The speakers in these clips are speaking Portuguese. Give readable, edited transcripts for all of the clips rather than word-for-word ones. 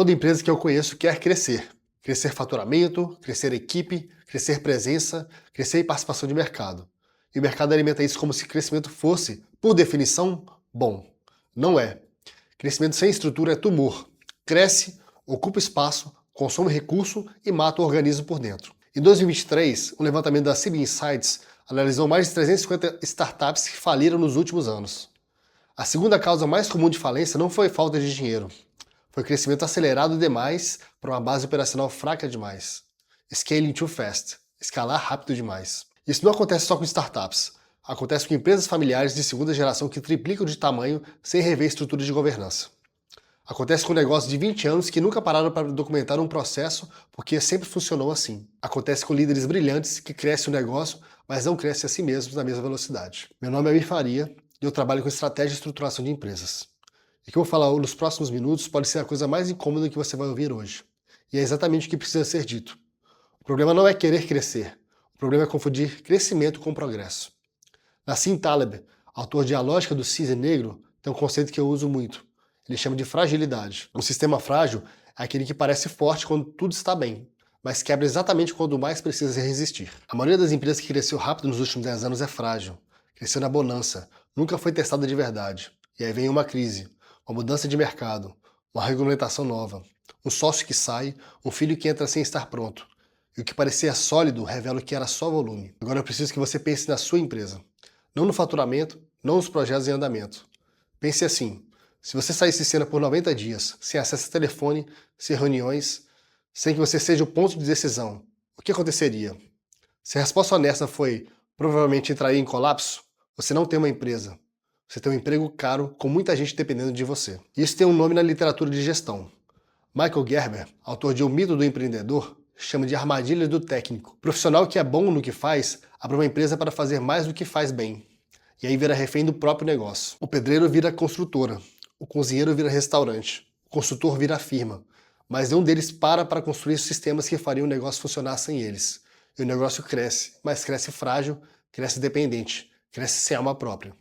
Toda empresa que eu conheço quer crescer. Crescer faturamento, crescer equipe, crescer presença, crescer participação de mercado. E o mercado alimenta isso como se crescimento fosse, por definição, bom. Não é. Crescimento sem estrutura é tumor. Cresce, ocupa espaço, consome recurso e mata o organismo por dentro. Em 2023, um levantamento da CB Insights analisou mais de 350 startups que faliram nos últimos anos. A segunda causa mais comum de falência não foi falta de dinheiro. Foi crescimento acelerado demais para uma base operacional fraca demais. Scaling too fast. Escalar rápido demais. Isso não acontece só com startups. Acontece com empresas familiares de segunda geração que triplicam de tamanho sem rever estrutura de governança. Acontece com negócios de 20 anos que nunca pararam para documentar um processo porque sempre funcionou assim. Acontece com líderes brilhantes que crescem o negócio, mas não crescem a si mesmos na mesma velocidade. Meu nome é Amir Faria e eu trabalho com estratégia e estruturação de empresas. E o que eu vou falar nos próximos minutos pode ser a coisa mais incômoda que você vai ouvir hoje. E é exatamente o que precisa ser dito. O problema não é querer crescer. O problema é confundir crescimento com progresso. Nassim Taleb, autor de A Lógica do Cisne Negro, tem um conceito que eu uso muito. Ele chama de fragilidade. Um sistema frágil é aquele que parece forte quando tudo está bem, mas quebra exatamente quando mais precisa resistir. A maioria das empresas que cresceu rápido nos últimos 10 anos é frágil. Cresceu na bonança, nunca foi testada de verdade. E aí vem uma crise, uma mudança de mercado, uma regulamentação nova, um sócio que sai, um filho que entra sem estar pronto. E o que parecia sólido revela que era só volume. Agora eu preciso que você pense na sua empresa. Não no faturamento, não nos projetos em andamento. Pense assim, se você saísse de cena por 90 dias, sem acesso a telefone, sem reuniões, sem que você seja o ponto de decisão, o que aconteceria? Se a resposta honesta foi, provavelmente entraria em colapso, você não tem uma empresa. Você tem um emprego caro, com muita gente dependendo de você. Isso tem um nome na literatura de gestão. Michael Gerber, autor de O Mito do Empreendedor, chama de armadilha do técnico. O profissional que é bom no que faz, abre uma empresa para fazer mais do que faz bem. E aí vira refém do próprio negócio. O pedreiro vira construtora. O cozinheiro vira restaurante. O consultor vira firma. Mas nenhum deles para construir sistemas que fariam o negócio funcionar sem eles. E o negócio cresce, mas cresce frágil, cresce dependente, cresce sem alma própria.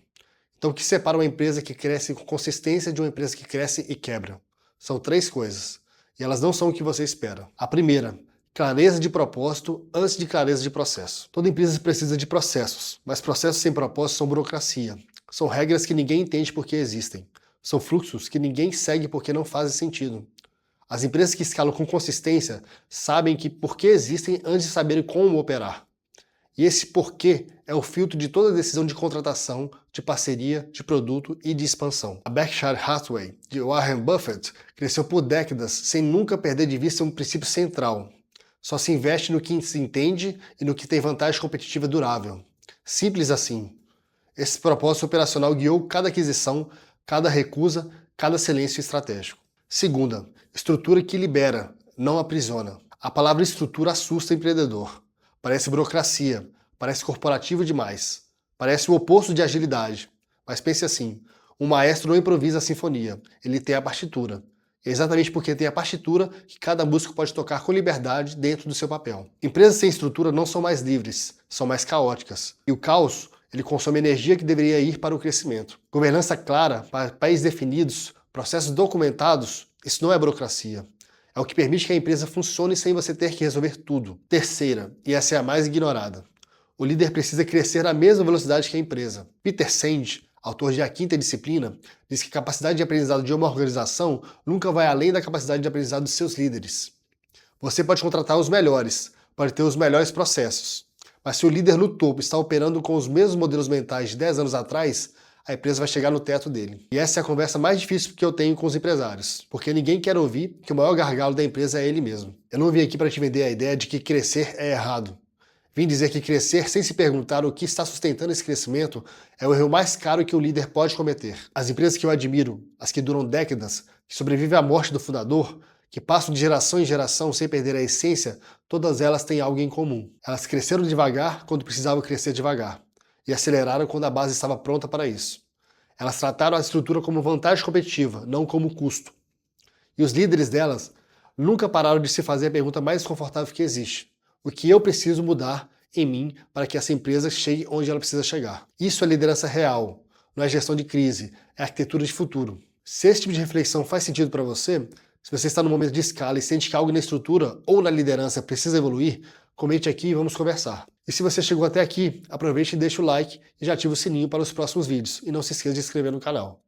Então o que separa uma empresa que cresce com consistência de uma empresa que cresce e quebra? São 3 coisas. E elas não são o que você espera. A primeira, clareza de propósito antes de clareza de processo. Toda empresa precisa de processos, mas processos sem propósito são burocracia. São regras que ninguém entende porque existem. São fluxos que ninguém segue porque não fazem sentido. As empresas que escalam com consistência sabem que por que existem antes de saberem como operar. E esse porquê é o filtro de toda decisão de contratação, de parceria, de produto e de expansão. A Berkshire Hathaway, de Warren Buffett, cresceu por décadas sem nunca perder de vista um princípio central. Só se investe no que se entende e no que tem vantagem competitiva durável. Simples assim. Esse propósito operacional guiou cada aquisição, cada recusa, cada silêncio estratégico. Segunda, estrutura que libera, não aprisiona. A palavra estrutura assusta o empreendedor. Parece burocracia, parece corporativo demais, parece o oposto de agilidade. Mas pense assim, um maestro não improvisa a sinfonia, ele tem a partitura. É exatamente porque tem a partitura que cada músico pode tocar com liberdade dentro do seu papel. Empresas sem estrutura não são mais livres, são mais caóticas. E o caos, ele consome energia que deveria ir para o crescimento. Governança clara, papéis definidos, processos documentados, isso não é burocracia. É o que permite que a empresa funcione sem você ter que resolver tudo. Terceira, e essa é a mais ignorada. O líder precisa crescer na mesma velocidade que a empresa. Peter Senge, autor de A Quinta Disciplina, diz que a capacidade de aprendizado de uma organização nunca vai além da capacidade de aprendizado dos seus líderes. Você pode contratar os melhores, pode ter os melhores processos, mas se o líder no topo está operando com os mesmos modelos mentais de 10 anos atrás, a empresa vai chegar no teto dele. E essa é a conversa mais difícil que eu tenho com os empresários, porque ninguém quer ouvir que o maior gargalo da empresa é ele mesmo. Eu não vim aqui para te vender a ideia de que crescer é errado. Vim dizer que crescer sem se perguntar o que está sustentando esse crescimento é o erro mais caro que o líder pode cometer. As empresas que eu admiro, as que duram décadas, que sobrevivem à morte do fundador, que passam de geração em geração sem perder a essência, todas elas têm algo em comum. Elas cresceram devagar quando precisavam crescer devagar. E aceleraram quando a base estava pronta para isso. Elas trataram a estrutura como vantagem competitiva, não como custo. E os líderes delas nunca pararam de se fazer a pergunta mais desconfortável que existe. O que eu preciso mudar em mim para que essa empresa chegue onde ela precisa chegar? Isso é liderança real, não é gestão de crise, é arquitetura de futuro. Se esse tipo de reflexão faz sentido para você, Se você está no momento de escala e sente que algo na estrutura ou na liderança precisa evoluir, comente aqui e vamos conversar. E se você chegou até aqui, aproveite e deixa o like e já ativa o sininho para os próximos vídeos. E não se esqueça de se inscrever no canal.